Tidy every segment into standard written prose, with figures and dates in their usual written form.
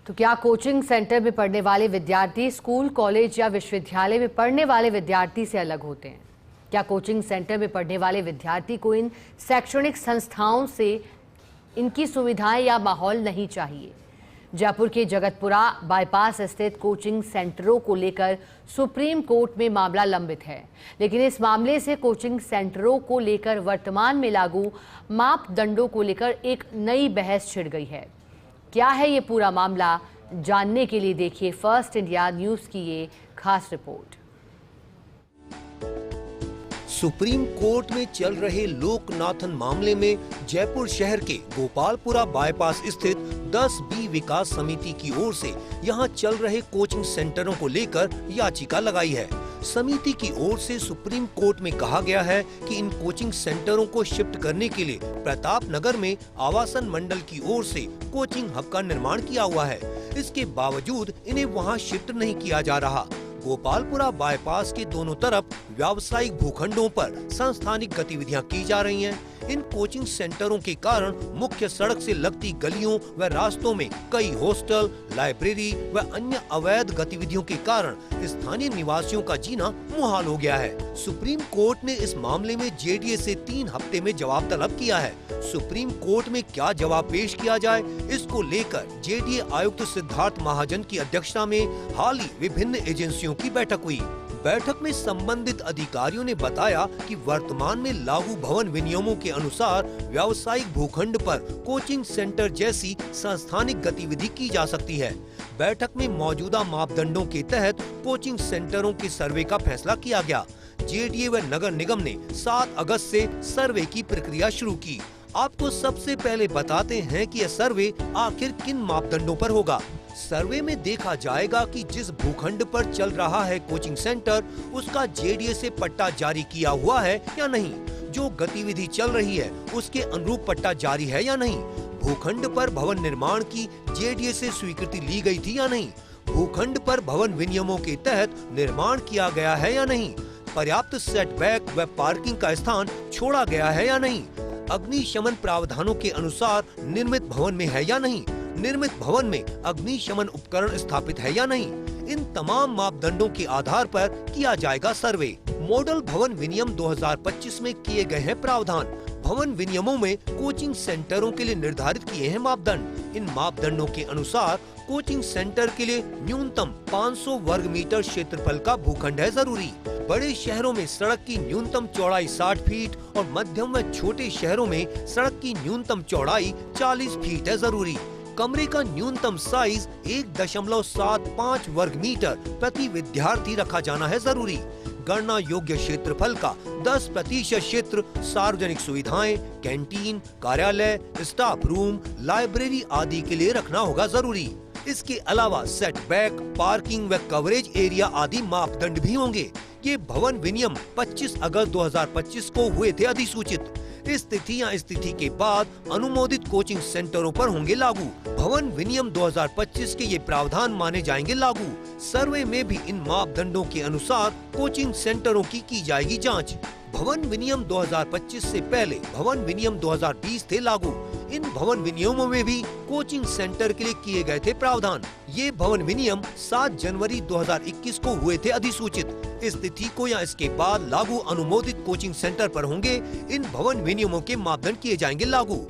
तो क्या coaching centre में पढ़ने वाले विद्यार्थी स्कूल, कॉलेज या विश्वविद्यालय में पढ़ने वाले विद्यार्थी से अलग होते हैं? क्या कोचिंग सेंटर में पढ़ने वाले विद्यार्थी को इन शैक्षणिक संस्थाओं से इनकी सुविधाएं या माहौल नहीं चाहिए? जयपुर के जगतपुरा बाईपास स्थित कोचिंग सेंटरों को लेकर सुप्रीम कोर्ट में मामला लंबित है, लेकिन इस मामले से कोचिंग सेंटरों को लेकर वर्तमान में लागू मापदंडों को लेकर एक नई बहस छिड़ गई है। क्या है ये पूरा मामला? जानने के लिए देखिए फर्स्ट इंडिया न्यूज की ये खास रिपोर्ट। सुप्रीम कोर्ट में चल रहे लोकनाथन मामले में जयपुर शहर के गोपालपुरा बाईपास स्थित 10B विकास समिति की ओर से यहां चल रहे कोचिंग सेंटरों को लेकर याचिका लगाई है। समिति की ओर से सुप्रीम कोर्ट में कहा गया है कि इन कोचिंग सेंटरों को शिफ्ट करने के लिए प्रताप नगर में आवासन मंडल की ओर से कोचिंग हब का निर्माण किया हुआ है। इसके बावजूद इन्हें वहां शिफ्ट नहीं किया जा रहा। गोपालपुरा बाईपास के दोनों तरफ व्यावसायिक भूखंडों पर संस्थानिक गतिविधियां की जा रही हैं। इन कोचिंग सेंटरों के कारण मुख्य सड़क से लगती गलियों व रास्तों में कई हॉस्टल, लाइब्रेरी व अन्य अवैध गतिविधियों के कारण स्थानीय निवासियों का जीना मुहाल हो गया है। सुप्रीम कोर्ट ने इस मामले में जेडीए से 3 हफ्ते में जवाब तलब किया है। सुप्रीम कोर्ट में क्या जवाब पेश किया जाए, इसको लेकर जेडीए आयुक्त सिद्धार्थ महाजन की अध्यक्षता में हाल ही विभिन्न एजेंसियों की बैठक हुई। बैठक में संबंधित अधिकारियों ने बताया कि वर्तमान में लागू भवन विनियमों के अनुसार व्यावसायिक भूखंड पर कोचिंग सेंटर जैसी संस्थानिक गतिविधि की जा सकती है। बैठक में मौजूदा मापदंडों के तहत कोचिंग सेंटरों के सर्वे का फैसला किया गया। जेडीए व नगर निगम ने 7 अगस्त से सर्वे की प्रक्रिया शुरू की। आपको सबसे पहले बताते हैं कि यह सर्वे आखिर किन मापदंडों पर होगा। सर्वे में देखा जाएगा कि जिस भूखंड पर चल रहा है कोचिंग सेंटर, उसका जेडीए से पट्टा जारी किया हुआ है या नहीं, जो गतिविधि चल रही है उसके अनुरूप पट्टा जारी है या नहीं, भूखंड पर भवन निर्माण की जेडीए से स्वीकृति ली गई थी या नहीं, भूखंड पर भवन विनियमों के तहत निर्माण किया गया है या नहीं, पर्याप्त सेटबैक व पार्किंग का स्थान छोड़ा गया है या नहीं, अग्निशमन प्रावधानों के अनुसार निर्मित भवन में है या नहीं, निर्मित भवन में अग्निशमन उपकरण स्थापित है या नहीं। इन तमाम मापदंडों के आधार पर किया जाएगा सर्वे। मॉडल भवन विनियम 2025 में किए गए हैं प्रावधान। भवन विनियमों में कोचिंग सेंटरों के लिए निर्धारित किए हैं मापदंड। इन मापदंडों के अनुसार कोचिंग सेंटर के लिए न्यूनतम 500 वर्ग मीटर क्षेत्रफल का भूखंड है जरूरी। बड़े शहरों में सड़क की न्यूनतम चौड़ाई 60 फीट और मध्यम व छोटे शहरों में सड़क की न्यूनतम चौड़ाई 40 फीट है जरूरी। कमरे का न्यूनतम साइज 1.75 वर्ग मीटर प्रति विद्यार्थी रखा जाना है जरूरी। गणना योग्य क्षेत्रफल का 10% क्षेत्र सार्वजनिक सुविधाएं, कैंटीन, कार्यालय, स्टाफ रूम, लाइब्रेरी आदि के लिए रखना होगा जरूरी। इसके अलावा सेटबैक, पार्किंग व कवरेज एरिया आदि मापदंड भी होंगे। ये भवन विनियम 25 अगस्त 2025 को हुए थे अधिसूचित। इस तिथि या स्थिति के बाद अनुमोदित कोचिंग सेंटरों पर होंगे लागू। भवन विनियम 2025 के ये प्रावधान माने जाएंगे लागू। सर्वे में भी इन मापदंडों के अनुसार कोचिंग सेंटरों की जाएगी जांच। भवन विनियम 2025 से पहले भवन विनियम 2020 थे लागू। इन भवन विनियमों में भी कोचिंग सेंटर के लिए किए गए थे प्रावधान। ये भवन विनियम 7 जनवरी 2021 को हुए थे अधिसूचित। इस तिथि को या इसके बाद लागू अनुमोदित कोचिंग सेंटर पर होंगे इन भवन विनियमों के मापदंड किए जाएंगे लागू।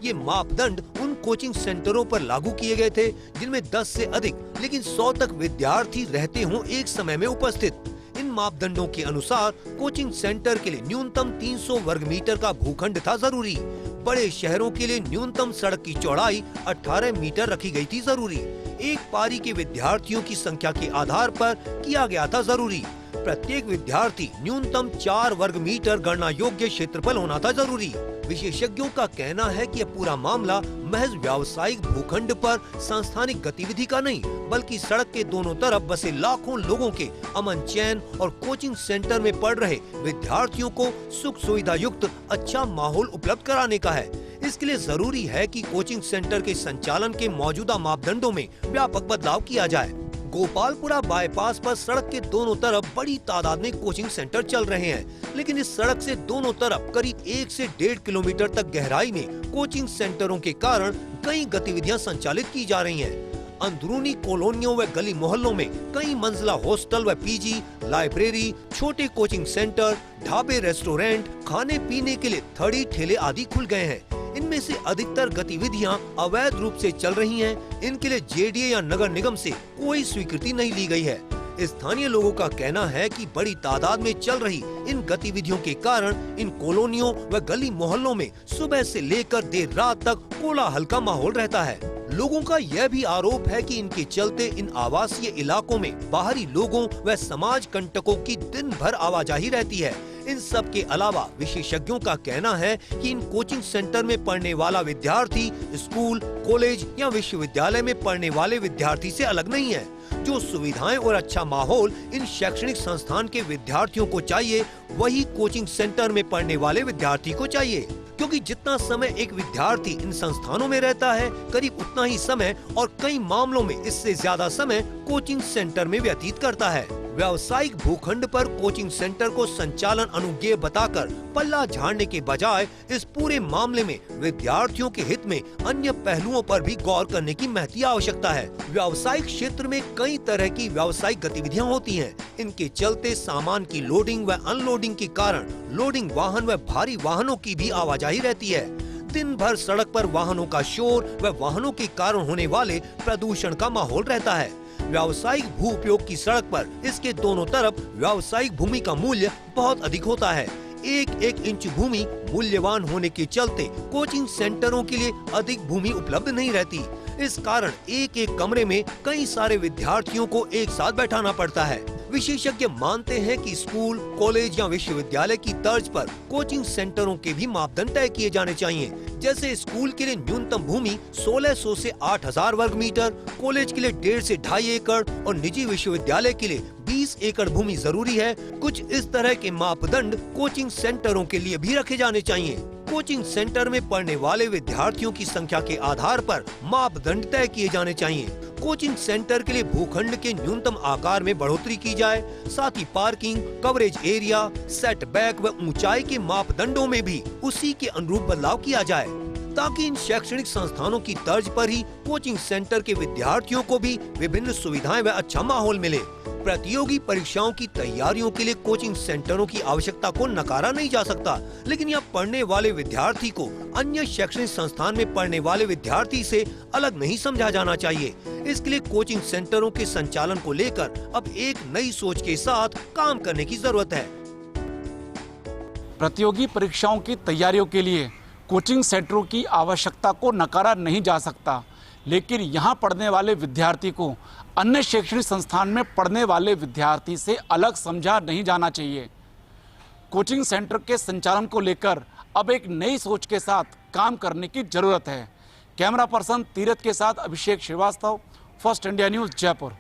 ये मापदंड उन कोचिंग सेंटरों पर लागू किए गए थे जिनमें 10 से अधिक लेकिन 100 तक विद्यार्थी रहते हों एक समय में उपस्थित। इन मापदंडों के अनुसार कोचिंग सेंटर के लिए न्यूनतम 300 वर्ग मीटर का भूखंड था जरूरी। बड़े शहरों के लिए न्यूनतम सड़क की चौड़ाई 18 मीटर रखी गई थी जरूरी। एक पारी के विद्यार्थियों की संख्या के आधार पर किया गया था जरूरी। प्रत्येक विद्यार्थी न्यूनतम 4 वर्ग मीटर गणना योग्य क्षेत्रफल होना था जरूरी। विशेषज्ञों का कहना है कि यह पूरा मामला महज व्यावसायिक भूखंड पर संस्थानिक गतिविधि का नहीं, बल्कि सड़क के दोनों तरफ बसे लाखों लोगों के अमन चैन और कोचिंग सेंटर में पढ़ रहे विद्यार्थियों को सुख सुविधा युक्त अच्छा माहौल उपलब्ध कराने का है। इसके लिए जरूरी है कि कोचिंग सेंटर के संचालन के मौजूदा मापदंडों में व्यापक बदलाव किया जाए। गोपालपुरा बाईपास पर सड़क के दोनों तरफ बड़ी तादाद में कोचिंग सेंटर चल रहे हैं, लेकिन इस सड़क से दोनों तरफ करीब 1 से 1.5 किलोमीटर तक गहराई में कोचिंग सेंटरों के कारण कई गतिविधियां संचालित की जा रही हैं। अंदरूनी कॉलोनियों व गली मोहल्लों में कई मंजिला हॉस्टल व पीजी, लाइब्रेरी, छोटे कोचिंग सेंटर, ढाबे, रेस्टोरेंट, खाने पीने के लिए थड़ी ठेले आदि खुल गए हैं। इनमें से अधिकतर गतिविधियां अवैध रूप से चल रही हैं। इनके लिए जेडीए या नगर निगम से कोई स्वीकृति नहीं ली गई है। स्थानीय लोगों का कहना है कि बड़ी तादाद में चल रही इन गतिविधियों के कारण इन कॉलोनियों व गली मोहल्लों में सुबह से लेकर देर रात तक कोलाहल का माहौल रहता है। लोगों का यह भी आरोप है कि इनके चलते इन आवासीय इलाकों में बाहरी लोगों व समाज कंटकों की दिन भर आवाजाही रहती है। इन सब के अलावा विशेषज्ञों का कहना है कि इन कोचिंग सेंटर में पढ़ने वाला विद्यार्थी स्कूल, कॉलेज या विश्वविद्यालय में पढ़ने वाले विद्यार्थी से अलग नहीं है। जो सुविधाएं और अच्छा माहौल इन शैक्षणिक संस्थान के विद्यार्थियों को चाहिए, वही कोचिंग सेंटर में पढ़ने वाले विद्यार्थी को चाहिए। क्योंकि जितना समय एक विद्यार्थी इन संस्थानों में रहता है, करीब उतना ही समय और कई मामलों में इससे ज्यादा समय कोचिंग सेंटर में व्यतीत करता है। व्यावसायिक भूखंड पर कोचिंग सेंटर को संचालन अनुज्ञेय बताकर पल्ला झाड़ने के बजाय इस पूरे मामले में विद्यार्थियों के हित में अन्य पहलुओं पर भी गौर करने की महती आवश्यकता है। व्यावसायिक क्षेत्र में कई तरह की व्यावसायिक गतिविधियां होती हैं। इनके चलते सामान की लोडिंग व अनलोडिंग के कारण लोडिंग वाहन व भारी वाहनों की भी आवाजाही रहती है। दिन भर सड़क पर वाहनों का शोर व वाहनों के कारण होने वाले प्रदूषण का माहौल रहता है। व्यावसायिक भू उपयोग की सड़क पर इसके दोनों तरफ व्यावसायिक भूमि का मूल्य बहुत अधिक होता है। एक एक इंच भूमि मूल्यवान होने के चलते कोचिंग सेंटरों के लिए अधिक भूमि उपलब्ध नहीं रहती। इस कारण एक एक कमरे में कई सारे विद्यार्थियों को एक साथ बैठाना पड़ता है। विशेषज्ञ मानते हैं कि स्कूल, कॉलेज या विश्वविद्यालय की तर्ज पर कोचिंग सेंटरों के भी मापदंड तय किए जाने चाहिए। जैसे स्कूल के लिए न्यूनतम भूमि 1600 से 8000 वर्ग मीटर, कॉलेज के लिए 1.5 से 2.5 एकड़ और निजी विश्वविद्यालय के लिए 20 एकड़ भूमि जरूरी है। कुछ इस तरह के मापदंड कोचिंग सेंटरों के लिए भी रखे जाने चाहिए। कोचिंग सेंटर में पढ़ने वाले विद्यार्थियों की संख्या के आधार पर मापदंड तय किए जाने चाहिए। कोचिंग सेंटर के लिए भूखंड के न्यूनतम आकार में बढ़ोतरी की जाए। साथ ही पार्किंग, कवरेज एरिया, सेटबैक व ऊंचाई के मापदंडों में भी उसी के अनुरूप बदलाव किया जाए, ताकि इन शैक्षणिक संस्थानों की तर्ज पर ही कोचिंग सेंटर के विद्यार्थियों को भी विभिन्न सुविधाएं व अच्छा माहौल मिले। प्रतियोगी परीक्षाओं की तैयारियों के लिए कोचिंग सेंटरों की आवश्यकता को नकारा नहीं जा सकता, लेकिन यहाँ पढ़ने वाले विद्यार्थी को अन्य शैक्षणिक संस्थान में पढ़ने वाले विद्यार्थी से अलग नहीं समझा जाना चाहिए। इसके लिए कोचिंग सेंटरों के संचालन को लेकर अब एक नई सोच के साथ काम करने की जरूरत है। प्रतियोगी परीक्षाओं की तैयारियों के लिए कोचिंग सेंटरों की आवश्यकता को नकारा नहीं जा सकता, लेकिन यहाँ पढ़ने वाले विद्यार्थी को अन्य शैक्षणिक संस्थान में पढ़ने वाले विद्यार्थी से अलग समझा नहीं जाना चाहिए। कोचिंग सेंटर के संचालन को लेकर अब एक नई सोच के साथ काम करने की जरूरत है। कैमरा पर्सन तीरथ के साथ Abhishek Srivastava, First India News, Jaipur.